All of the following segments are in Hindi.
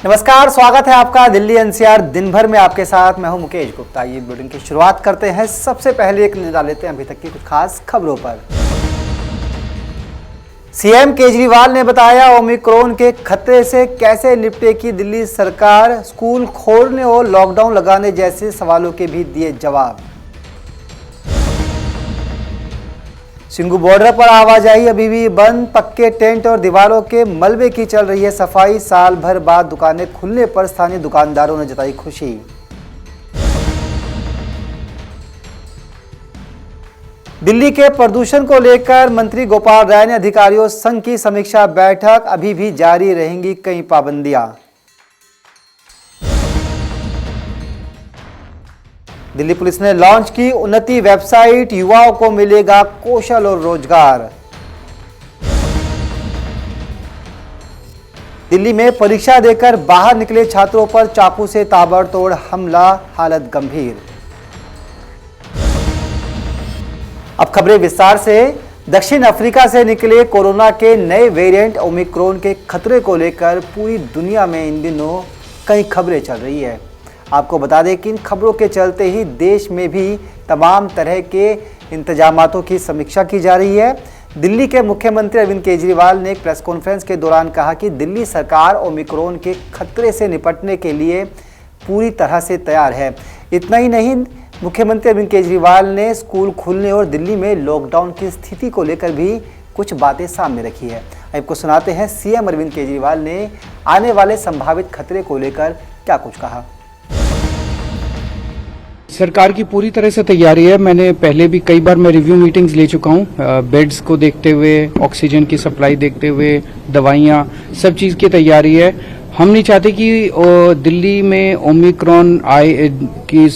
नमस्कार, स्वागत है आपका दिल्ली एनसीआर दिन भर में आपके साथ। मैं हूं मुकेश गुप्ता। ये बुलेटिन की शुरुआत करते हैं। सबसे पहले एक नजर डाल लेते हैं अभी तक की कुछ खास खबरों पर। सीएम केजरीवाल ने बताया ओमिक्रॉन के खतरे से कैसे निपटेगी दिल्ली सरकार। स्कूल खोलने और लॉकडाउन लगाने जैसे सवालों के भी दिए जवाब। सिंघू बॉर्डर पर आवाजाही अभी भी बंद। पक्के टेंट और दीवारों के मलबे की चल रही है सफाई। साल भर बाद दुकानें खुलने पर स्थानीय दुकानदारों ने जताई खुशी। दिल्ली के प्रदूषण को लेकर मंत्री गोपाल राय ने अधिकारियों संघ की समीक्षा बैठक। अभी भी जारी रहेंगी कई पाबंदियां। दिल्ली पुलिस ने लॉन्च की उन्नति वेबसाइट। युवाओं को मिलेगा कौशल और रोजगार। दिल्ली में परीक्षा देकर बाहर निकले छात्रों पर चाकू से ताबड़तोड़ हमला, हालत गंभीर। अब खबरें विस्तार से। दक्षिण अफ्रीका से निकले कोरोना के नए वेरिएंट ओमिक्रॉन के खतरे को लेकर पूरी दुनिया में इन दिनों कई खबरें चल रही है। आपको बता दें कि इन खबरों के चलते ही देश में भी तमाम तरह के इंतजामातों की समीक्षा की जा रही है। दिल्ली के मुख्यमंत्री अरविंद केजरीवाल ने एक प्रेस कॉन्फ्रेंस के दौरान कहा कि दिल्ली सरकार ओमिक्रॉन के खतरे से निपटने के लिए पूरी तरह से तैयार है। इतना ही नहीं, मुख्यमंत्री अरविंद केजरीवाल ने स्कूल खुलने और दिल्ली में लॉकडाउन की स्थिति को लेकर भी कुछ बातें सामने रखी है। आपको सुनाते हैं सीएम अरविंद केजरीवाल ने आने वाले संभावित खतरे को लेकर क्या कुछ कहा। सरकार की पूरी तरह से तैयारी है। मैंने पहले भी कई बार मैं रिव्यू मीटिंग्स ले चुका हूँ, बेड्स को देखते हुए, ऑक्सीजन की सप्लाई देखते हुए, दवाइयाँ, सब चीज़ की तैयारी है। हम नहीं चाहते कि दिल्ली में ओमिक्रॉन की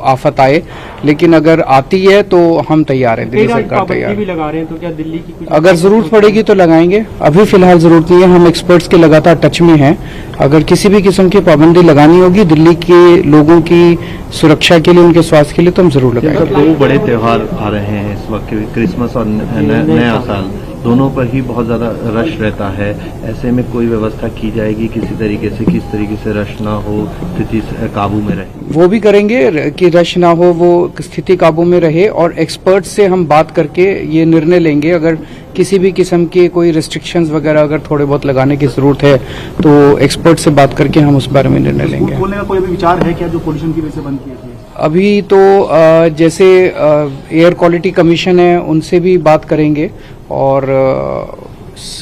आफत आए, लेकिन अगर आती है तो हम तैयार हैं। दिल्ली सरकार तैयार भी लगा रहे हैं, तो क्या दिल्ली की कुछ अगर जरूरत पड़ेगी तो लगाएंगे। अभी फिलहाल जरूरत नहीं है। हम एक्सपर्ट्स के लगातार टच में हैं। अगर किसी भी किस्म की पाबंदी लगानी होगी दिल्ली के लोगों की सुरक्षा के लिए, उनके स्वास्थ्य के लिए, तो हम जरूर लगाएंगे। दो बड़े त्योहार आ रहे हैं इस वक्त, क्रिसमस और नया साल, दोनों पर ही बहुत ज्यादा रश रहता है। ऐसे में कोई व्यवस्था की जाएगी किसी तरीके से, किस तरीके से रश ना हो, स्थिति काबू में रहे? वो भी करेंगे कि रश ना हो, वो स्थिति काबू में रहे। और एक्सपर्ट्स से हम बात करके ये निर्णय लेंगे। अगर किसी भी किस्म के कोई रिस्ट्रिक्शंस वगैरह अगर थोड़े बहुत लगाने की जरूरत है तो एक्सपर्ट से बात करके हम उस बारे में निर्णय लेंगे। खोलने का कोई भी विचार है क्या, जो पोल्यूशन की वजह से बंद किया गया? अभी तो जैसे एयर क्वालिटी कमीशन है, उनसे भी बात करेंगे। और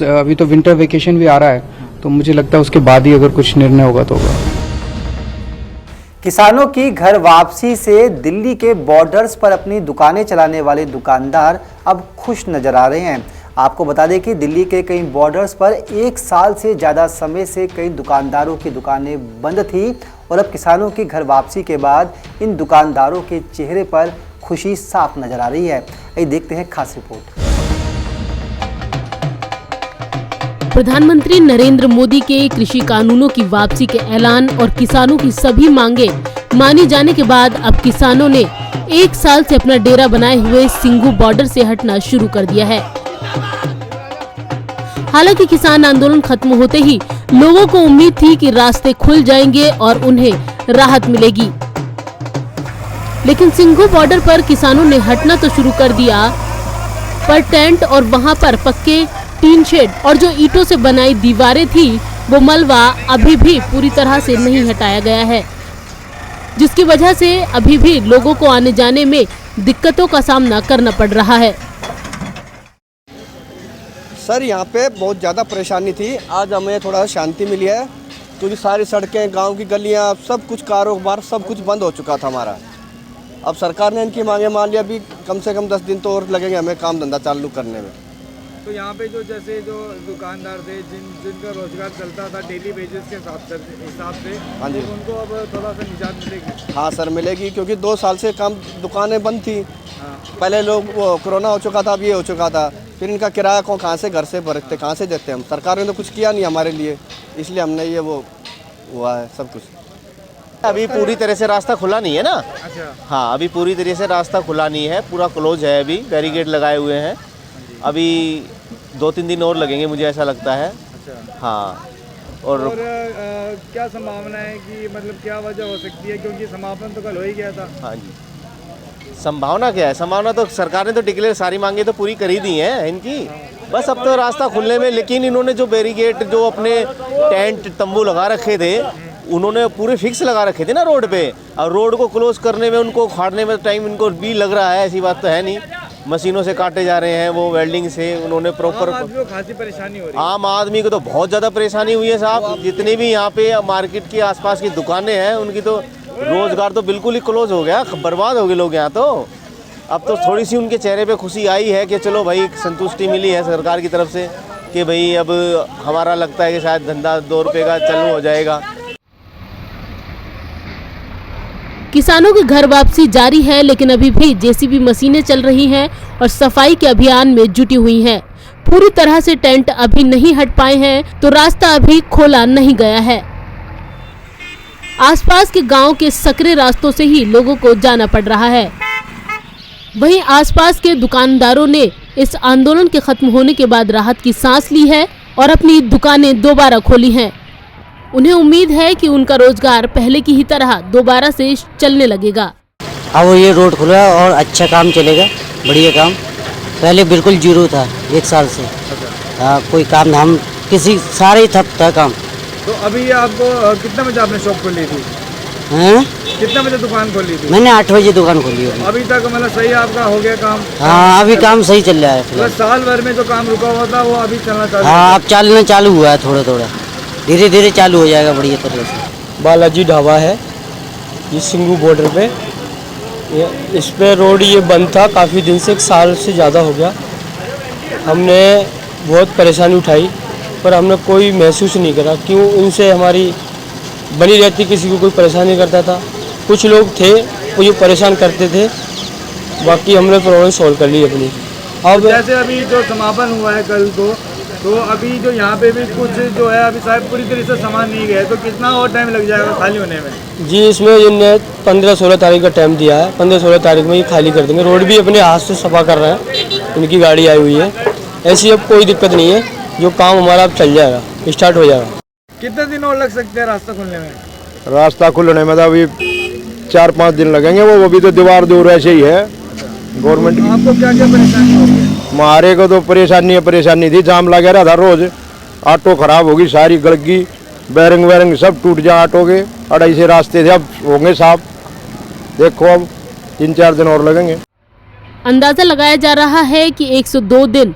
अभी तो विंटर वेकेशन भी आ रहा है, तो मुझे लगता है उसके बाद ही अगर कुछ निर्णय होगा तो होगा। किसानों की घर वापसी से दिल्ली के बॉर्डर्स पर अपनी दुकानें चलाने वाले दुकानदार अब खुश नजर आ रहे हैं। आपको बता दें कि दिल्ली के कई बॉर्डर्स पर एक साल से ज़्यादा समय से कई दुकानदारों की दुकानें बंद थी और अब किसानों की घर वापसी के बाद इन दुकानदारों के चेहरे पर खुशी साफ नजर आ रही है। आइए देखते हैं खास रिपोर्ट। प्रधानमंत्री नरेंद्र मोदी के कृषि कानूनों की वापसी के ऐलान और किसानों की सभी मांगे मानी जाने के बाद अब किसानों ने एक साल से अपना डेरा बनाए हुए सिंघू बॉर्डर से हटना शुरू कर दिया है। हालांकि किसान आंदोलन खत्म होते ही लोगों को उम्मीद थी कि रास्ते खुल जाएंगे और उन्हें राहत मिलेगी, लेकिन सिंघू बॉर्डर पर किसानों ने हटना तो शुरू कर दिया, पर टेंट और वहां पर पक्के टीन शेड और जो ईंटों से बनाई दीवारें थी, वो मलबा अभी भी पूरी तरह से नहीं हटाया गया है, जिसकी वजह से अभी भी लोगों को आने जाने में दिक्कतों का सामना करना पड़ रहा है। सर, यहाँ पे बहुत ज़्यादा परेशानी थी। आज हमें थोड़ा शांति मिली है, क्योंकि सारी सड़कें, गांव की गलियाँ, सब कुछ, कारोबार सब कुछ बंद हो चुका था हमारा। अब सरकार ने इनकी मांगे मान लिया। अभी कम से कम 10 दिन तो और लगेंगे हमें काम धंधा चालू करने में। तो यहाँ पे जो जैसे जो दुकानदार थे, जिनका रोजगार चलता था डेली वेजेस के हिसाब से, हाँ जी, उनको अब थोड़ा सा निजात मिलेगी? हाँ सर, मिलेगी, क्योंकि 2 साल से काम दुकानें बंद थी। हाँ। पहले लोग वो कोरोना हो चुका था, अब ये हो चुका था, फिर इनका किराया को कहाँ से घर से भरते, कहाँ से देते हम? सरकार ने तो कुछ किया नहीं हमारे लिए, इसलिए हमने ये वो हुआ है सब कुछ। अभी पूरी तरह से रास्ता खुला नहीं है ना। अच्छा। हाँ, अभी पूरी तरह से रास्ता खुला नहीं है, पूरा क्लोज है। अभी बैरिकेड लगाए हुए हैं। अभी 2-3 दिन और लगेंगे, मुझे ऐसा लगता है। अच्छा। हाँ, और क्या संभावना है कि मतलब क्या वजह हो सकती है, क्योंकि समापन तो कल हो ही गया था। हाँ जी, संभावना क्या है? संभावना तो सरकार ने तो डिक्लेयर सारी मांगे तो पूरी कर ही दी हैं इनकी, बस अब तो रास्ता खुलने में। लेकिन इन्होंने जो बैरिकेड, जो अपने टेंट तंबू लगा रखे थे, उन्होंने पूरे फिक्स लगा रखे थे ना रोड पे, और रोड को क्लोज करने में, उनको उखाड़ने में टाइम इनको भी लग रहा है। ऐसी बात तो है नहीं, मशीनों से काटे जा रहे हैं वो, वेल्डिंग से उन्होंने प्रॉपर। आम आदमी को खासी परेशानी हो रही है। आम आदमी को तो बहुत ज़्यादा परेशानी हुई है साहब। जितनी भी यहाँ पे मार्केट के आसपास की दुकानें हैं, उनकी तो रोज़गार तो बिल्कुल ही क्लोज हो गया, बर्बाद हो गए लोग यहाँ तो। अब तो थोड़ी सी उनके चेहरे पे खुशी आई है कि चलो भाई, संतुष्टि मिली है सरकार की तरफ से कि भाई अब हमारा लगता है कि शायद धंधा 2 रुपये का चालू हो जाएगा। किसानों की घर वापसी जारी है, लेकिन अभी भी जेसीबी मशीनें चल रही हैं और सफाई के अभियान में जुटी हुई हैं। पूरी तरह से टेंट अभी नहीं हट पाए हैं, तो रास्ता अभी खोला नहीं गया है। आसपास के गांव के सकरे रास्तों से ही लोगों को जाना पड़ रहा है। वहीं आसपास के दुकानदारों ने इस आंदोलन के खत्म होने के बाद राहत की सांस ली है और अपनी दुकानें दोबारा खोली हैं। उन्हें उम्मीद है कि उनका रोजगार पहले की ही तरह दोबारा से चलने लगेगा। अब ये रोड खुला है और अच्छा काम चलेगा, बढ़िया काम। पहले बिल्कुल जीरो था 1 साल से। कोई काम हम किसी सारे ही ठप था काम। तो अभी आपको कितना बजे आपने शॉप खोली थी? हैं? कितना बजे दुकान खोली थी? मैंने 8 बजे दुकान खोली है। अभी तक मतलब सही आपका हो गया काम? हाँ, अभी काम सही चल रहा है मतलब फिलहाल। साल भर में जो काम रुका हुआ था वो अभी चलना चालू? हाँ, अब चलना चालू हुआ है, थोड़ा थोड़ा धीरे धीरे चालू हो जाएगा बढ़िया तरह से। बालाजी ढाबा है ये सिंगू बॉर्डर पे। इस पे रोड ये बंद था काफ़ी दिन से, 1 साल से ज़्यादा हो गया। हमने बहुत परेशानी उठाई पर हमने कोई महसूस नहीं करा। क्यों? उनसे हमारी बनी रहती, किसी को कोई परेशान नहीं करता था। कुछ लोग थे वो ये परेशान करते थे, बाकी हमने प्रॉब्लम सॉल्व कर ली अपनी। अब जैसे अभी जो समापन हुआ है कल को, तो अभी जो यहाँ पे भी कुछ जो है अभी शायद पूरी तरह से सामान नहीं गया, तो कितना और टाइम लग जाएगा खाली होने में? जी, इसमें इन्हें 15-16 तारीख का टाइम दिया है। 15-16 तारीख में ये खाली कर देंगे। रोड भी अपने हाथ से सफा कर रहे हैं, उनकी गाड़ी आई हुई है। ऐसी अब कोई दिक्कत नहीं है, जो काम हमारा अब चल जाएगा, स्टार्ट हो जाएगा। कितने दिन और लग सकते हैं रास्ता खुलने में? रास्ता खुलने में तो अभी 4-5 दिन लगेंगे। वो अभी तो दीवार दूर ऐसे ही है गवर्नमेंट की। आपको क्या क्या परेशानी हो रही है? हमारे को तो परेशानी थी, जाम लगा रहा था रोज। ऑटो खराब होगी, सारी गड़गी, बैरिंग वैरिंग सब टूट जाए ऑटो के। 2.5 रास्ते थे, अब होंगे साफ। देखो अब 3-4 दिन और लगेंगे। अंदाजा लगाया जा रहा है कि 102 दिन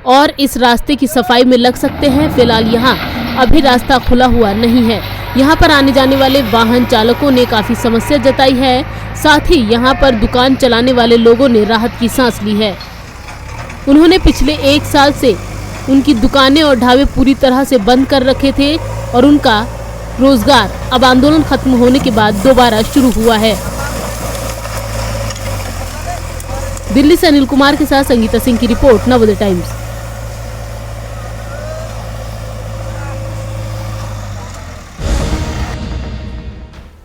और इस रास्ते की सफाई में लग सकते हैं। फिलहाल यहाँ अभी रास्ता खुला हुआ नहीं है। यहाँ पर आने जाने वाले वाहन चालकों ने काफी समस्या जताई है। साथ ही यहाँ पर दुकान चलाने वाले लोगों ने राहत की सांस ली है। उन्होंने पिछले 1 साल से उनकी दुकानें और ढाबे पूरी तरह से बंद कर रखे थे और उनका रोजगार अब आंदोलन खत्म होने के बाद दोबारा शुरू हुआ है। दिल्ली से अनिल कुमार के साथ संगीता सिंह की रिपोर्ट, नवोदय टाइम्स।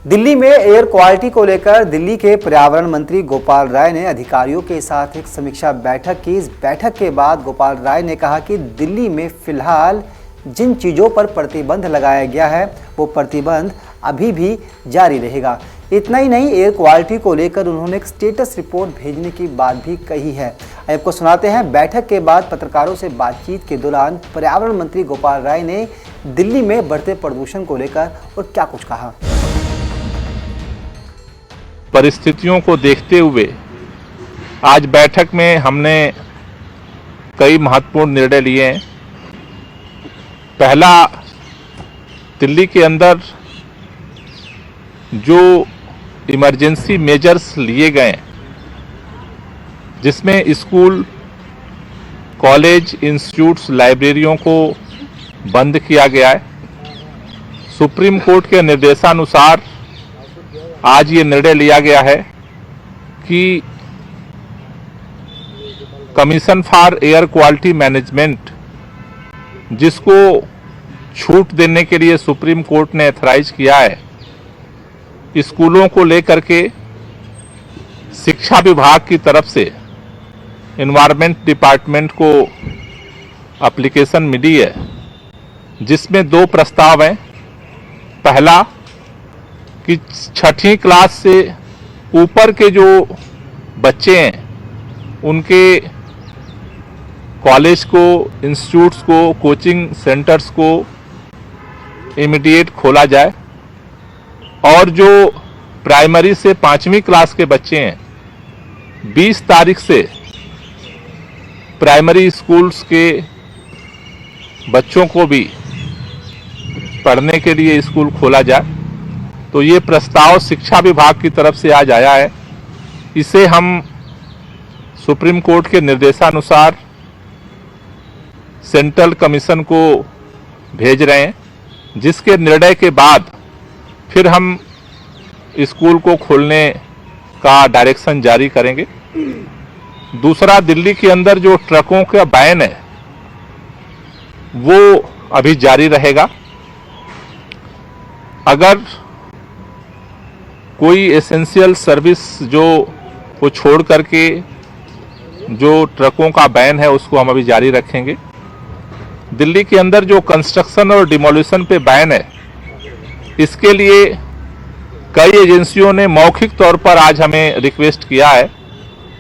दिल्ली में एयर क्वालिटी को लेकर दिल्ली के पर्यावरण मंत्री गोपाल राय ने अधिकारियों के साथ एक समीक्षा बैठक की। इस बैठक के बाद गोपाल राय ने कहा कि दिल्ली में फिलहाल जिन चीज़ों पर प्रतिबंध लगाया गया है वो प्रतिबंध अभी भी जारी रहेगा। इतना ही नहीं, एयर क्वालिटी को लेकर उन्होंने एक स्टेटस रिपोर्ट भेजने की बात भी कही है। आपको सुनाते हैं बैठक के बाद पत्रकारों से बातचीत के दौरान पर्यावरण मंत्री गोपाल राय ने दिल्ली में बढ़ते प्रदूषण को लेकर और क्या कुछ कहा। परिस्थितियों को देखते हुए आज बैठक में हमने कई महत्वपूर्ण निर्णय लिए हैं। पहला, दिल्ली के अंदर जो इमरजेंसी मेजर्स लिए गए, जिसमें स्कूल, कॉलेज, इंस्टीट्यूट्स, लाइब्रेरियों को बंद किया गया है। सुप्रीम कोर्ट के निर्देशानुसार आज ये निर्णय लिया गया है कि commission for air quality management, जिसको छूट देने के लिए सुप्रीम कोर्ट ने एथराइज किया है, स्कूलों को लेकर के शिक्षा विभाग की तरफ से एनवायरमेंट डिपार्टमेंट को एप्लीकेशन मिली है, जिसमें 2 प्रस्ताव हैं। पहला कि 6ठी क्लास से ऊपर के जो बच्चे हैं उनके कॉलेज को, इंस्टीट्यूट्स को, कोचिंग सेंटर्स को इमीडिएट खोला जाए और जो प्राइमरी से 5वीं क्लास के बच्चे हैं 20 तारीख से प्राइमरी स्कूल्स के बच्चों को भी पढ़ने के लिए स्कूल खोला जाए। तो ये प्रस्ताव शिक्षा विभाग की तरफ से आज आया है। इसे हम सुप्रीम कोर्ट के निर्देशानुसार सेंट्रल कमीशन को भेज रहे हैं, जिसके निर्णय के बाद फिर हम स्कूल को खोलने का डायरेक्शन जारी करेंगे। दूसरा, दिल्ली के अंदर जो ट्रकों का बैन है वो अभी जारी रहेगा। अगर कोई एसेंशियल सर्विस जो वो छोड़ करके जो ट्रकों का बैन है उसको हम अभी जारी रखेंगे। दिल्ली के अंदर जो कंस्ट्रक्शन और डिमोलिशन पे बैन है, इसके लिए कई एजेंसियों ने मौखिक तौर पर आज हमें रिक्वेस्ट किया है।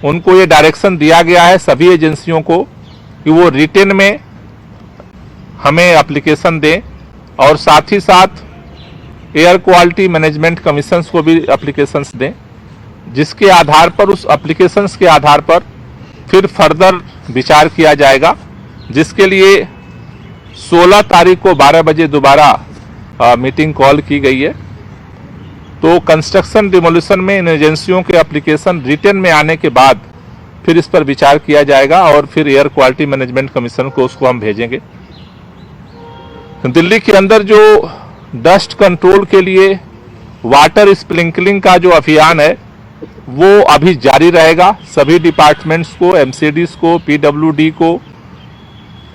उनको ये डायरेक्शन दिया गया है सभी एजेंसियों को कि वो रिटन में हमें एप्लीकेशन दें और साथ ही साथ एयर क्वालिटी मैनेजमेंट कमीशंस को भी एप्लीकेशंस दें, जिसके आधार पर, उस एप्लीकेशंस के आधार पर फिर फर्दर विचार किया जाएगा, जिसके लिए 16 तारीख को 12 बजे दोबारा मीटिंग कॉल की गई है। तो कंस्ट्रक्शन डिमोलिशन में इन एजेंसियों के एप्लीकेशन रिटन में आने के बाद फिर इस पर विचार किया जाएगा और फिर एयर क्वालिटी मैनेजमेंट कमीशन को उसको हम भेजेंगे। दिल्ली के अंदर जो डस्ट कंट्रोल के लिए वाटर स्प्रिंकलिंग का जो अभियान है वो अभी जारी रहेगा। सभी डिपार्टमेंट्स को, एमसीडीज को, पीडब्ल्यूडी को,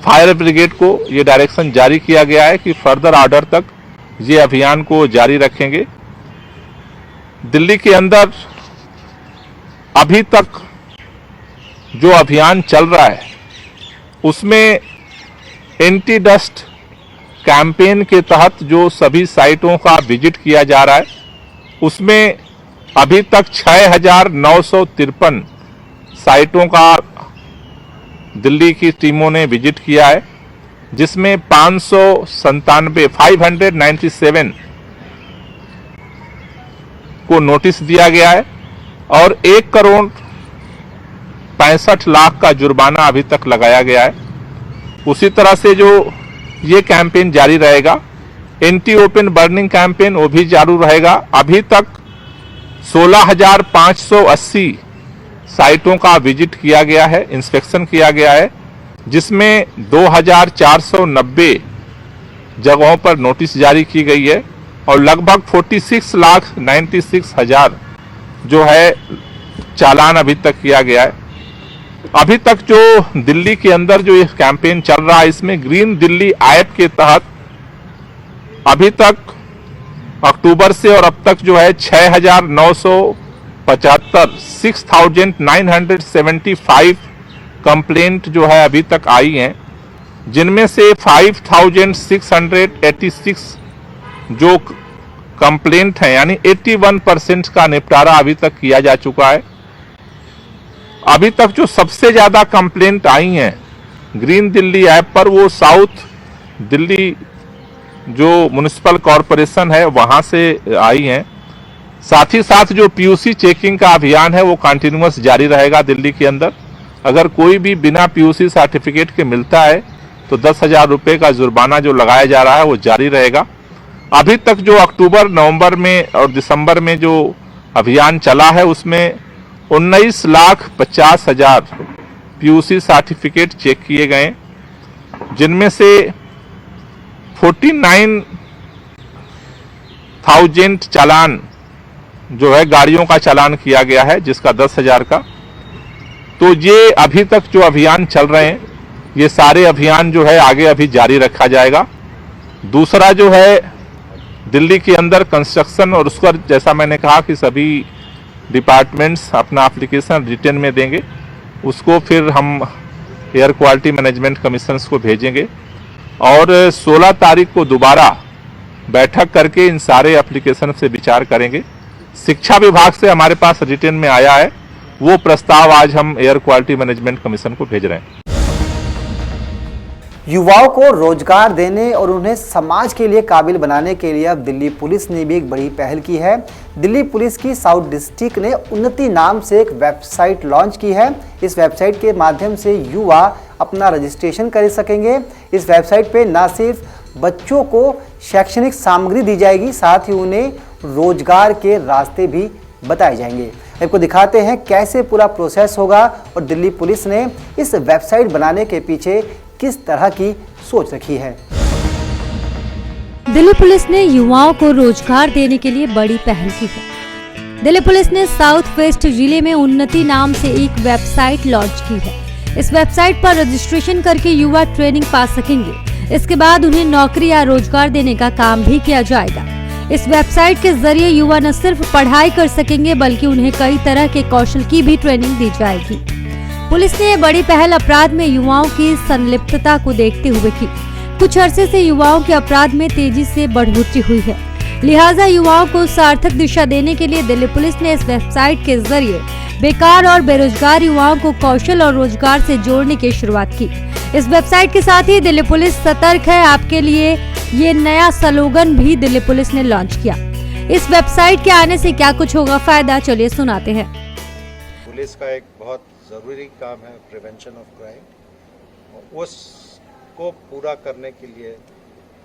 फायर ब्रिगेड को ये डायरेक्शन जारी किया गया है कि फर्दर ऑर्डर तक ये अभियान को जारी रखेंगे। दिल्ली के अंदर अभी तक जो अभियान चल रहा है उसमें एंटी डस्ट कैंपेन के तहत जो सभी साइटों का विजिट किया जा रहा है उसमें अभी तक 6,953 साइटों का दिल्ली की टीमों ने विजिट किया है, जिसमें 597 को नोटिस दिया गया है और 1,65,00,000 का जुर्माना अभी तक लगाया गया है। उसी तरह से जो ये कैंपेन जारी रहेगा, एंटी ओपन बर्निंग कैंपेन वो भी चालू रहेगा। अभी तक 16,580 साइटों का विजिट किया गया है, इंस्पेक्शन किया गया है, जिसमें 2,490 जगहों पर नोटिस जारी की गई है और लगभग 46,96,000 जो है चालान अभी तक किया गया है। अभी तक जो दिल्ली के अंदर जो ये कैंपेन चल रहा है इसमें ग्रीन दिल्ली ऐप के तहत अभी तक अक्टूबर से और अब तक जो है 6,975 कंप्लेंट जो है अभी तक आई हैं, जिनमें से 5,686 जो कंप्लेंट है यानी 81% का निपटारा अभी तक किया जा चुका है। अभी तक जो सबसे ज्यादा कंप्लेंट आई हैं ग्रीन दिल्ली ऐप पर वो साउथ दिल्ली जो म्युनिसिपल कॉरपोरेशन है वहां से आई हैं। साथ ही साथ जो पीयूसी चेकिंग का अभियान है वो कंटिन्यूअस जारी रहेगा दिल्ली के अंदर। अगर कोई भी बिना पीयूसी सर्टिफिकेट के मिलता है तो 10,000 रुपए का जुर्माना जो लगाया जा रहा है वो जारी रहेगा। अभी तक जो अक्टूबर, नवंबर में और दिसंबर में जो अभियान चला है उसमें 19,50,000 पीयूसी सर्टिफिकेट चेक किए गए, जिनमें से 49,000 चालान जो है गाड़ियों का चालान किया गया है, जिसका 10,000 का। तो ये अभी तक जो अभियान चल रहे हैं ये सारे अभियान जो है आगे अभी जारी रखा जाएगा। दूसरा जो है दिल्ली के अंदर कंस्ट्रक्शन और उस पर जैसा मैंने कहा कि सभी डिपार्टमेंट्स अपना एप्लीकेशन रिटन में देंगे, उसको फिर हम एयर क्वालिटी मैनेजमेंट कमीशंस को भेजेंगे और 16 तारीख को दोबारा बैठक करके इन सारे एप्लीकेशन से विचार करेंगे। शिक्षा विभाग से हमारे पास रिटर्न में आया है, वो प्रस्ताव आज हम एयर क्वालिटी मैनेजमेंट कमीशन को भेज रहे हैं। युवाओं को रोजगार देने और उन्हें समाज के लिए काबिल बनाने के लिए अब दिल्ली पुलिस ने भी एक बड़ी पहल की है। दिल्ली पुलिस की साउथ डिस्ट्रिक्ट ने उन्नति नाम से एक वेबसाइट लॉन्च की है। इस वेबसाइट के माध्यम से युवा अपना रजिस्ट्रेशन कर सकेंगे। इस वेबसाइट पे न सिर्फ बच्चों को शैक्षणिक सामग्री दी जाएगी, साथ ही उन्हें रोजगार के रास्ते भी बताए जाएंगे। आपको दिखाते हैं कैसे पूरा प्रोसेस होगा और दिल्ली पुलिस ने इस वेबसाइट बनाने के पीछे किस तरह की सोच रखी है। दिल्ली पुलिस ने युवाओं को रोजगार देने के लिए बड़ी पहल की है। दिल्ली पुलिस ने साउथ वेस्ट जिले में उन्नति नाम से एक वेबसाइट लॉन्च की है। इस वेबसाइट पर रजिस्ट्रेशन करके युवा ट्रेनिंग पा सकेंगे। इसके बाद उन्हें नौकरी या रोजगार देने का काम भी किया जाएगा। इस वेबसाइट के जरिए युवा न सिर्फ पढ़ाई कर सकेंगे बल्कि उन्हें कई तरह के कौशल की भी ट्रेनिंग दी जाएगी। पुलिस ने ये बड़ी पहल अपराध में युवाओं की संलिप्तता को देखते हुए की। कुछ अरसे से युवाओं के अपराध में तेजी से बढ़ोतरी हुई है, लिहाजा युवाओं को सार्थक दिशा देने के लिए दिल्ली पुलिस ने इस वेबसाइट के जरिए बेकार और बेरोजगार युवाओं को कौशल और रोजगार से जोड़ने की शुरुआत की। इस वेबसाइट के साथ ही दिल्ली पुलिस सतर्क है आपके लिए ये नया स्लोगन भी दिल्ली पुलिस ने लॉन्च किया। इस वेबसाइट के आने से क्या कुछ होगा फायदा, चलिए सुनाते हैं। पुलिस का एक बहुत ज़रूरी काम है प्रिवेंशन ऑफ क्राइम। उसको पूरा करने के लिए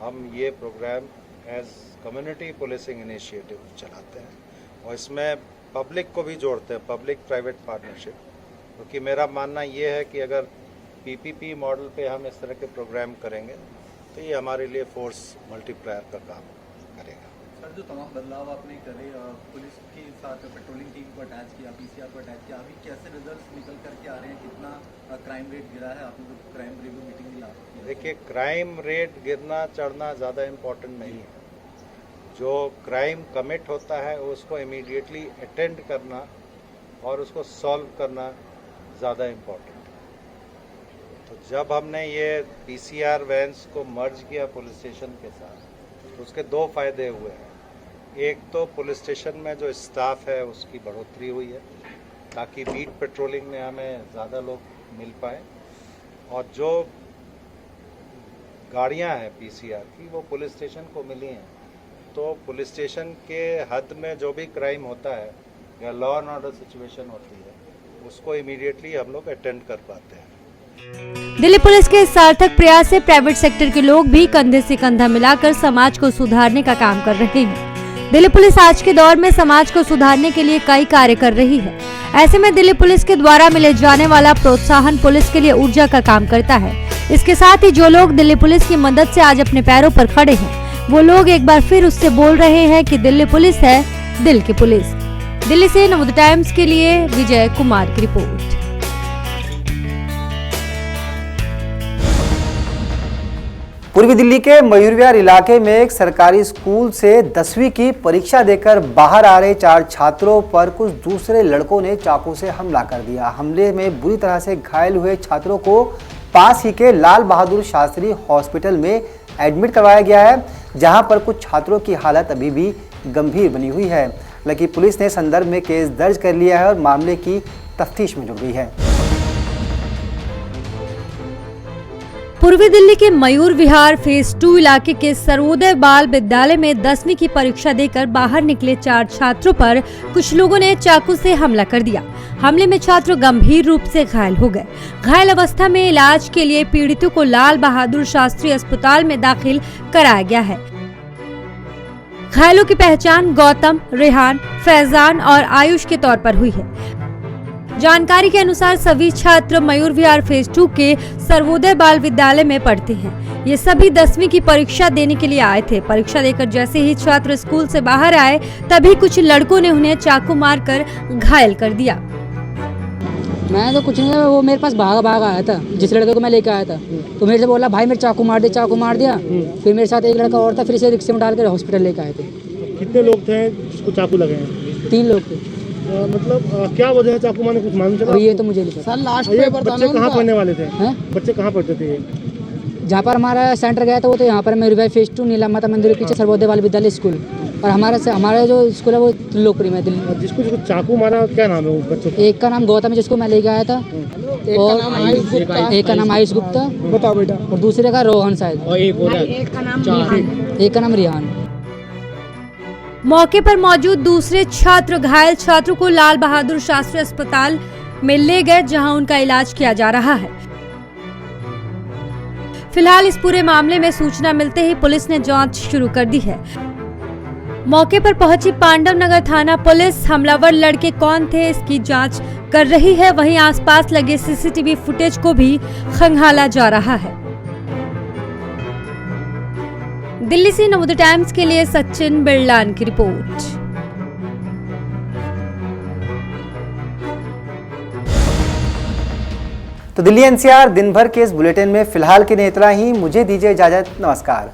हम ये programme as community policing initiative चलाते हैं और इसमें पब्लिक को भी जोड़ते हैं, पब्लिक प्राइवेट पार्टनरशिप। क्योंकि मेरा मानना ये है कि अगर पीपीपी मॉडल पे हम इस तरह के प्रोग्राम करेंगे तो ये हमारे लिए फोर्स मल्टीप्लायर का काम करेगा। सर, जो तमाम बदलाव आपने करे, पुलिस के साथ पेट्रोलिंग टीम को अटैच किया, पीसीआर को अटैच किया, अभी कैसे रिजल्ट्स निकल करके आ रहे हैं? कितना क्राइम रेट गिरा है? आपने जो क्राइम रिव्यू मीटिंग ला, देखिए, क्राइम रेट गिरना चढ़ना ज़्यादा इम्पोर्टेंट नहीं है। जो क्राइम कमिट होता है उसको इमीडिएटली अटेंड करना और उसको सॉल्व करना ज़्यादा इम्पोर्टेंट है। तो जब हमने ये पीसीआर वैन्स को मर्ज किया पुलिस स्टेशन के साथ तो उसके दो फायदे हुए हैं। एक तो पुलिस स्टेशन में जो स्टाफ है उसकी बढ़ोतरी हुई है ताकि बीट पेट्रोलिंग में हमें ज़्यादा लोग मिल पाए, और जो गाड़ियां हैं पीसीआर की वो पुलिस स्टेशन को मिली हैं, तो पुलिस स्टेशन के हद में जो भी क्राइम होता है या लॉ एंड ऑर्डर सिचुएशन होती है उसको इमीडिएटली हम लोग अटेंड कर पाते हैं। दिल्ली पुलिस के सार्थक प्रयास से प्राइवेट सेक्टर के लोग भी कंधे से कंधा मिलाकर समाज को सुधारने का काम कर रहे हैं। दिल्ली पुलिस आज के दौर में समाज को सुधारने के लिए कई कार्य कर रही है। ऐसे में दिल्ली पुलिस के द्वारा मिले जाने वाला प्रोत्साहन पुलिस के लिए ऊर्जा का काम करता है। इसके साथ ही जो लोग दिल्ली पुलिस की मदद से आज अपने पैरों पर खड़े हैं, वो लोग एक बार फिर उससे बोल रहे हैं कि दिल्ली पुलिस है दिल की पुलिस। दिल्ली से नवोदय टाइम्स के लिए विजय कुमार की रिपोर्ट। पूर्वी दिल्ली के मयूर विहार इलाके में एक सरकारी स्कूल से 10वीं की परीक्षा देकर बाहर आ रहे 4 छात्रों पर कुछ दूसरे लड़कों ने चाकू से हमला कर दिया। हमले में बुरी तरह से घायल हुए छात्रों को पास ही के लाल बहादुर शास्त्री हॉस्पिटल में एडमिट करवाया गया है, जहां पर कुछ छात्रों की हालत अभी भी गंभीर बनी हुई है। हालांकि पुलिस ने संदर्भ में केस दर्ज कर लिया है और मामले की तफ्तीश में जुट गई है। पूर्वी दिल्ली के मयूर विहार फेज 2 इलाके के सर्वोदय बाल विद्यालय में 10वीं की परीक्षा देकर बाहर निकले 4 छात्रों पर कुछ लोगों ने चाकू से हमला कर दिया। हमले में छात्र गंभीर रूप से घायल हो गए। घायल अवस्था में इलाज के लिए पीड़ितों को लाल बहादुर शास्त्री अस्पताल में दाखिल कराया गया है। घायलों की पहचान गौतम, रेहान, फैजान और आयुष के तौर पर हुई है। जानकारी के अनुसार सभी छात्र मयूर विहार फेज 2 के सर्वोदय बाल विद्यालय में पढ़ते हैं। ये सभी 10वीं की परीक्षा देने के लिए आए थे। परीक्षा देकर जैसे ही छात्र स्कूल से बाहर आए तभी कुछ लड़कों ने उन्हें चाकू मारकर घायल कर दिया। मैं तो कुछ नहीं, वो मेरे पास भागा आया था। जिस लड़के को मैं लेकर आया था तो मेरे से बोला भाई मेरे चाकू मार दे, चाकू मार दिया। फिर मेरे साथ एक लड़का और था, फिर इसे रिक्शे में डालकर हॉस्पिटल लेकर आए थे। कितने लोग थे जिसको चाकू लगे हैं? 3 लोग थे। मतलब क्या वजह है चाकू मारने, कुछ मालूम चला? ये तो मुझे नहीं पता। सर लास्ट पेपर बच्चे कहाँ पढ़ने वाले थे? बच्चे कहाँ पढ़ते थे? जहाँ पर हमारा सेंटर गया था वो तो यहाँ पर मेरी फेज 2 नीला माता मंदिर के पीछे सर्वोदय बाल विद्यालय स्कूल, और हमारा जो स्कूल है वो त्रिलोकपुरी में दिल्ली। जिसको चाकू मारा क्या नाम है वो बच्चों का? एक का नाम गौतम है जिसको मैं लेके आया था, और एक का नाम आयुष गुप्ता, बताओ बेटा, और दूसरे का रोहन शायद, और एक का नाम रिहान। मौके पर मौजूद दूसरे छात्र घायल छात्र को लाल बहादुर शास्त्री अस्पताल में ले गए, जहां उनका इलाज किया जा रहा है। फिलहाल इस पूरे मामले में सूचना मिलते ही पुलिस ने जांच शुरू कर दी है। मौके पर पहुंची पांडव नगर थाना पुलिस हमलावर लड़के कौन थे इसकी जांच कर रही है। वहीं आसपास लगे सीसीटीवी फुटेज को भी खंगाला जा रहा है। दिल्ली से नवोदय टाइम्स के लिए सचिन बिरलान की रिपोर्ट। तो दिल्ली एनसीआर दिन भर के इस बुलेटिन में फिलहाल के लिए इतना ही। मुझे दीजिए इजाजत, नमस्कार।